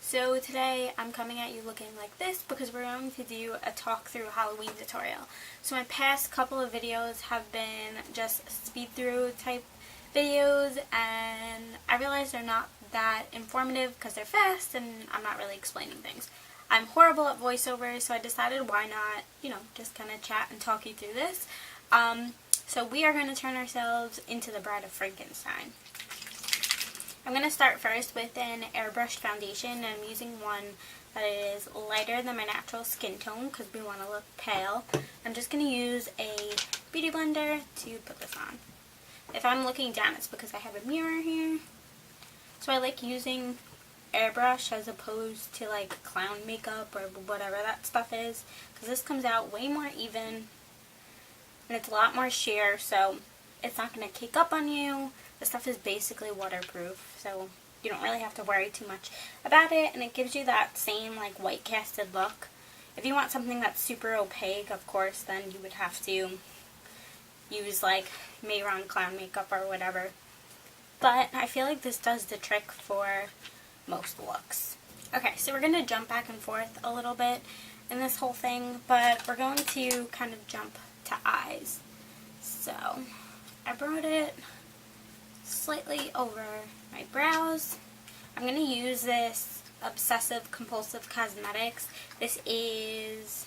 So today I'm coming at you looking like this because we're going to do a talk through Halloween tutorial. So my past couple of videos have been just speed through type videos, and I realize they're not that informative because they're fast and I'm not really explaining things. I'm horrible at voiceovers, so I decided why not, just kind of chat and talk you through this. So we are going to turn ourselves into the Bride of Frankenstein. I'm going to start first with an airbrushed foundation, and I'm using one that is lighter than my natural skin tone because we want to look pale. I'm just going to use a beauty blender to put this on. If I'm looking down, it's because I have a mirror here. So I like using airbrush as opposed to like clown makeup or whatever that stuff is, because this comes out way more even and it's a lot more sheer, so it's not going to cake up on you. The stuff is basically waterproof, so you don't really have to worry too much about it, and it gives you that same like white casted look. If you want something that's super opaque, of course, then you would have to use like Mayron clown makeup or whatever. But I feel like this does the trick for most looks. Okay, so we're going to jump back and forth a little bit in this whole thing, but we're going to kind of jump to eyes. So I brought it slightly over my brows. I'm going to use this Obsessive Compulsive Cosmetics. This is,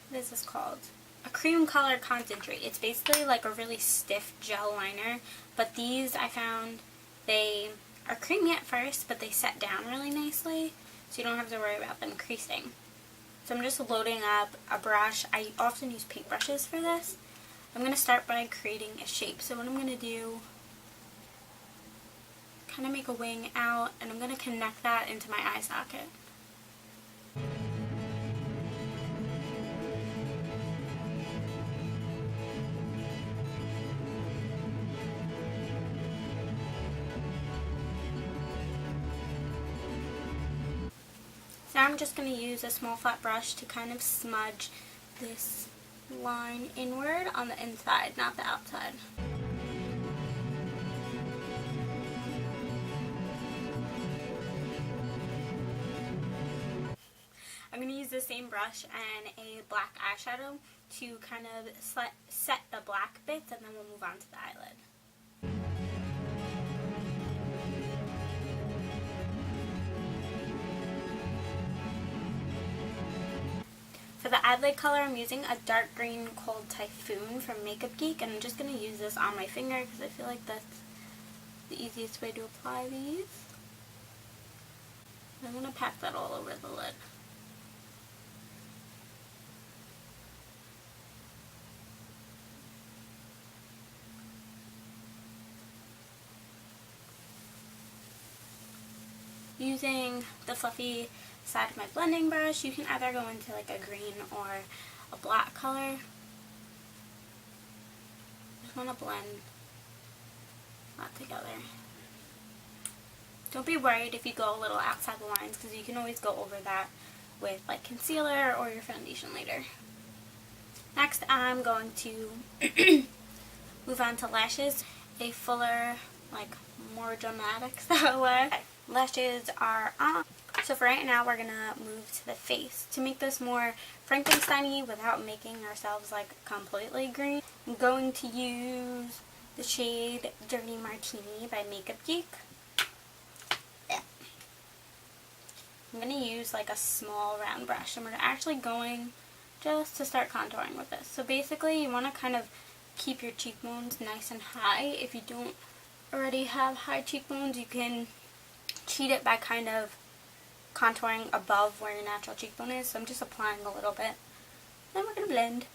what is this called? A cream color concentrate. It's basically like a really stiff gel liner, but these I found they are creamy at first, but they set down really nicely, so you don't have to worry about them creasing. So I'm just loading up a brush. I often use paintbrushes for this. I'm going to start by creating a shape. So what I'm going to do, kind of make a wing out, and I'm going to connect that into my eye socket. Now I'm just going to use a small flat brush to kind of smudge this line inward on the inside, not the outside. I'm going to use the same brush and a black eyeshadow to kind of set the black bits, and then we'll move on to the eyelid. For the eyelid color, I'm using a dark green Cold Typhoon from Makeup Geek, and I'm just going to use this on my finger because I feel like that's the easiest way to apply these. I'm going to pack that all over the lid. Using the fluffy side of my blending brush, you can either go into like a green or a black color. Just want to blend that together. Don't be worried if you go a little outside the lines, because you can always go over that with like concealer or your foundation later. Next, I'm going to move on to lashes, a fuller, like more dramatic style lash. Lashes are on. So for right now, we're going to move to the face. To make this more Frankenstein-y without making ourselves like completely green, I'm going to use the shade Dirty Martini by Makeup Geek. Yeah. I'm going to use like a small round brush, and we're actually going just to start contouring with this. So basically, you want to kind of keep your cheekbones nice and high. If you don't already have high cheekbones, you can cheat it by kind of contouring above where your natural cheekbone is. So I'm just applying a little bit. Then we're going to blend.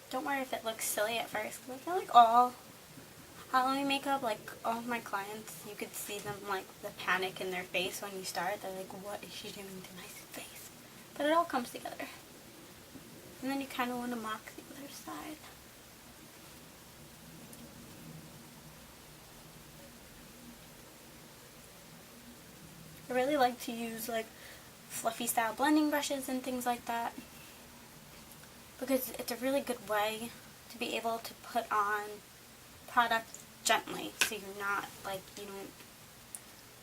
Don't worry if it looks silly at first, because I feel like all Halloween makeup, like all of my clients, you could see them like the panic in their face when you start. They're like, what is she doing to my face? But it all comes together. And then you kind of want to mock the other side. I really like to use like fluffy style blending brushes and things like that. because it's a really good way to be able to put on product gently, so you're not, like, you don't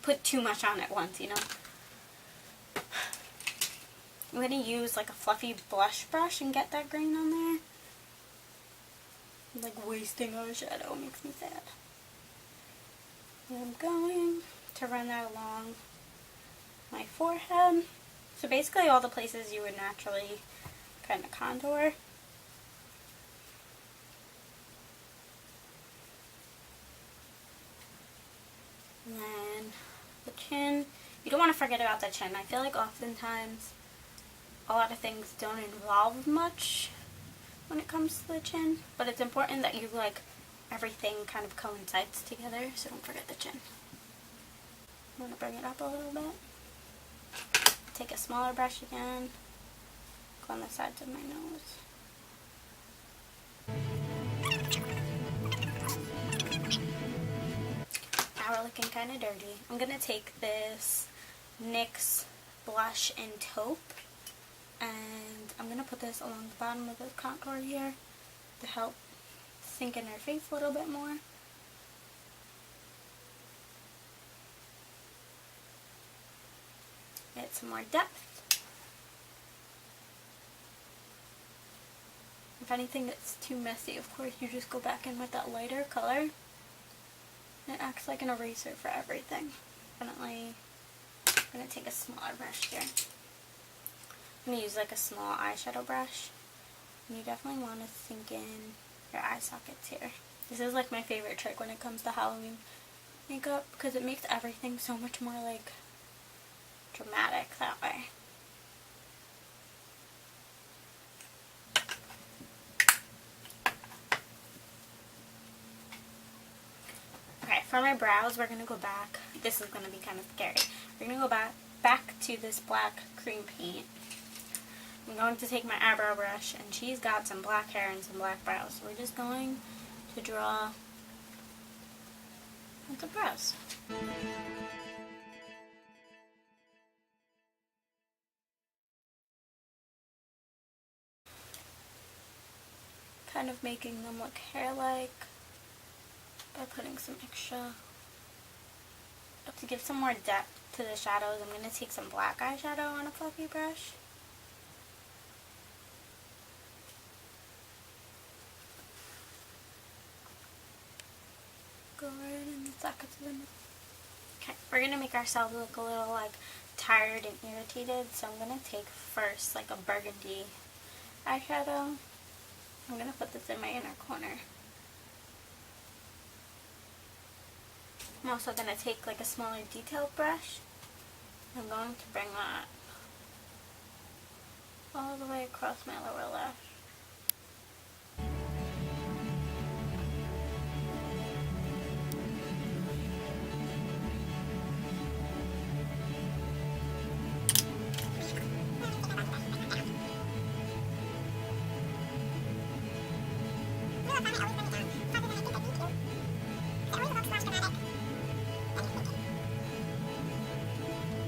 put too much on at once, you know. I'm going to use like a fluffy blush brush and get that green on there. Like, wasting eyeshadow makes me sad. And I'm going to run that along my forehead. So basically all the places you would naturally kind of contour. And then the chin. You don't want to forget about the chin. I feel like oftentimes a lot of things don't involve much when it comes to the chin, but it's important that you, like, everything kind of coincides together, so don't forget the chin. I'm going to bring it up a little bit. Take a smaller brush again. Go on the sides of my nose. Now we're looking kind of dirty. I'm going to take this NYX blush in taupe, and I'm going to put this along the bottom of the contour here to help sink in her face a little bit more. Get some more depth. If anything gets too messy, of course, you just go back in with that lighter color. It acts like an eraser for everything. Definitely, I'm going to take a smaller brush here. I'm going to use like a small eyeshadow brush. And you definitely want to sink in your eye sockets here. This is like my favorite trick when it comes to Halloween makeup, because it makes everything so much more like dramatic that way. Okay, for my brows, we're going to go back. This is going to be kind of scary. We're going to go back to this black cream paint. I'm going to take my eyebrow brush, and she's got some black hair and some black brows. So we're just going to draw the brows. Kind of making them look hair-like by putting some extra. To give some more depth to the shadows, I'm going to take some black eyeshadow on a fluffy brush. Go right in the sockets of the nose. Okay, we're going to make ourselves look a little like tired and irritated, so I'm going to take first like a burgundy eyeshadow. I'm going to put this in my inner corner. I'm also going to take like a smaller detailed brush. I'm going to bring that all the way across my lower lash.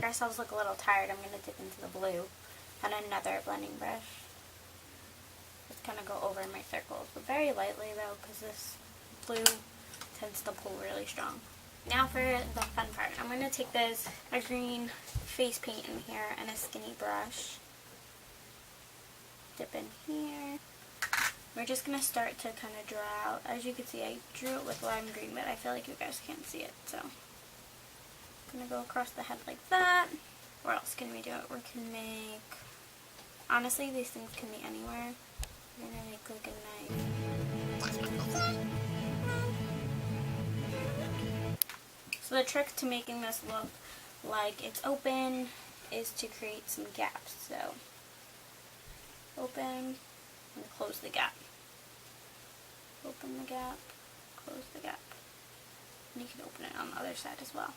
Ourselves look a little tired. I'm going to dip into the blue and another blending brush. Just kind of go over my circles, but very lightly though, because this blue tends to pull really strong. Now for the fun part. I'm going to take this green face paint in here and a skinny brush. Dip in here. We're just going to start to kind of draw out. As you can see, I drew it with lime green, but I feel like you guys can't see it, so I'm going to go across the head like that. Where else can we do it? We can make, honestly, these things can be anywhere. We're going to make like a knife. So the trick to making this look like it's open is to create some gaps. So open and close the gap. Open the gap, close the gap. And you can open it on the other side as well.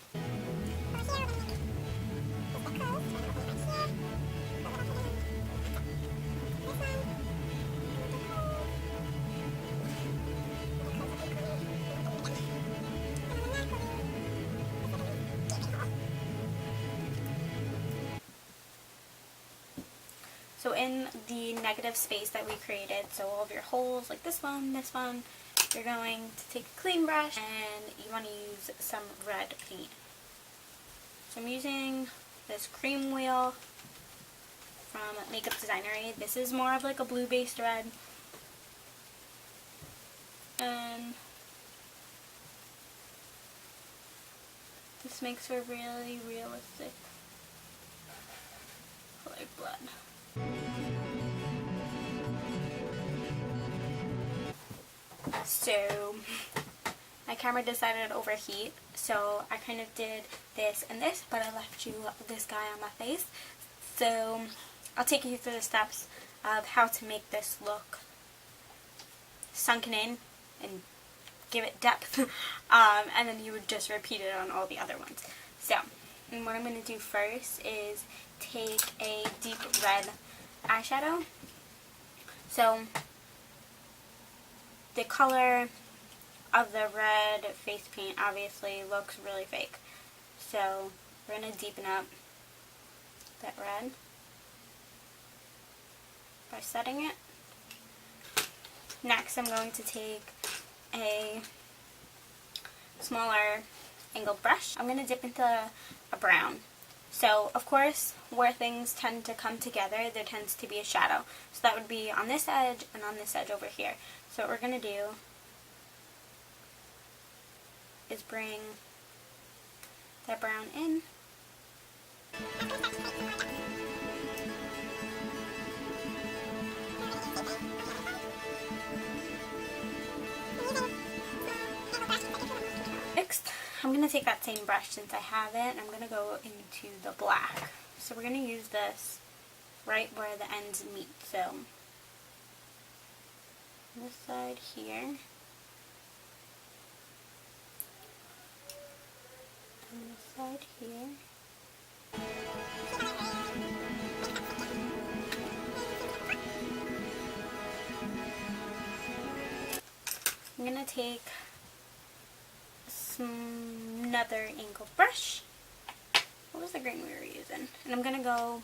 So So in the negative space that we created, so all of your holes, like this one, you're going to take a clean brush and you want to use some red paint. So I'm using this cream wheel from Makeup Designery. This is more of like a blue based red. And this makes for really realistic colored blood. So my camera decided to overheat, so I kind of did this and this, but I left you this guy on my face. So I'll take you through the steps of how to make this look sunken in and give it depth, and then you would just repeat it on all the other ones. So, and what I'm going to do first is take a deep red eyeshadow. So the color of the red face paint obviously looks really fake, so we're going to deepen up that red by setting it. Next I'm going to take a smaller angled brush. I'm going to dip into a brown. So of course where things tend to come together there tends to be a shadow. So that would be on this edge and on this edge over here. So what we're going to do is bring that brown in. Next, I'm going to take that same brush since I have it, and I'm going to go into the black. So we're going to use this right where the ends meet. So this side here, and this side here. I'm going to take another angled brush. What was the green we were using? And I'm going to go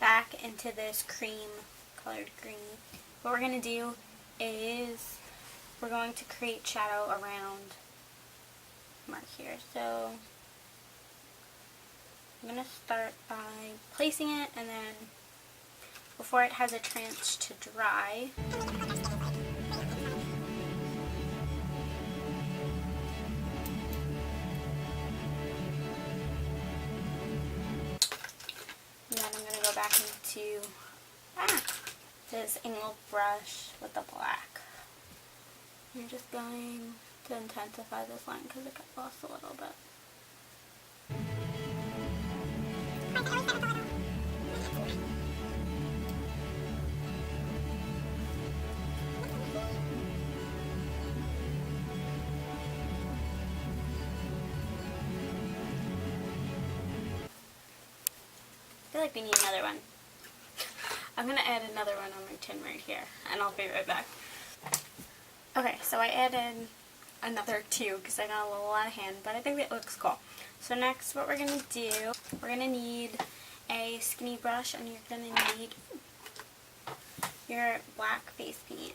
back into this cream colored green. What we're going to do is we're going to create shadow around mark here. So I'm going to start by placing it, and then before it has a chance to dry, and then I'm going to go back into this angled brush with the black. I'm just going to intensify this line because it got lost a little bit. I feel like we need another one. I'm going to add another one on my chin right here, and I'll be right back. Okay, so I added another two because I got a little out of hand, but I think it looks cool. So next what we're going to do, we're going to need a skinny brush, and you're going to need your black face paint.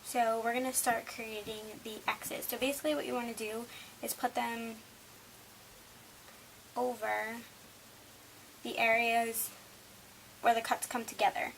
So we're going to start creating the X's. So basically what you want to do is put them over the areas where the cuts come together.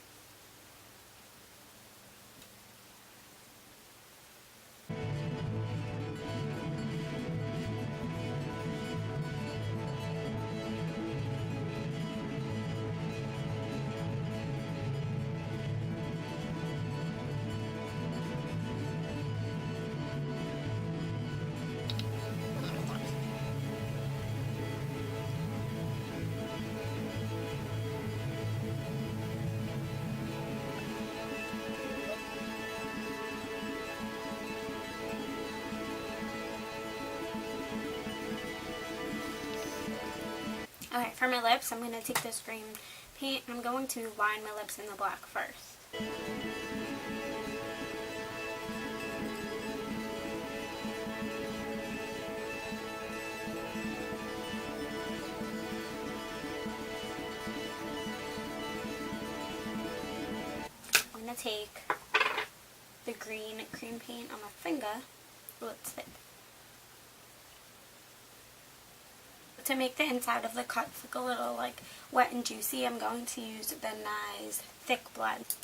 Okay, for my lips, I'm going to take this green paint and I'm going to line my lips in the black first. paint on my finger. Let's see. To make the inside of the cuts look a little like wet and juicy, I'm going to use the nice thick blend.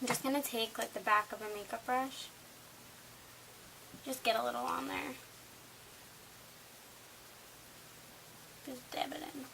I'm just going to take like the back of a makeup brush, just get a little on there, just dab it in.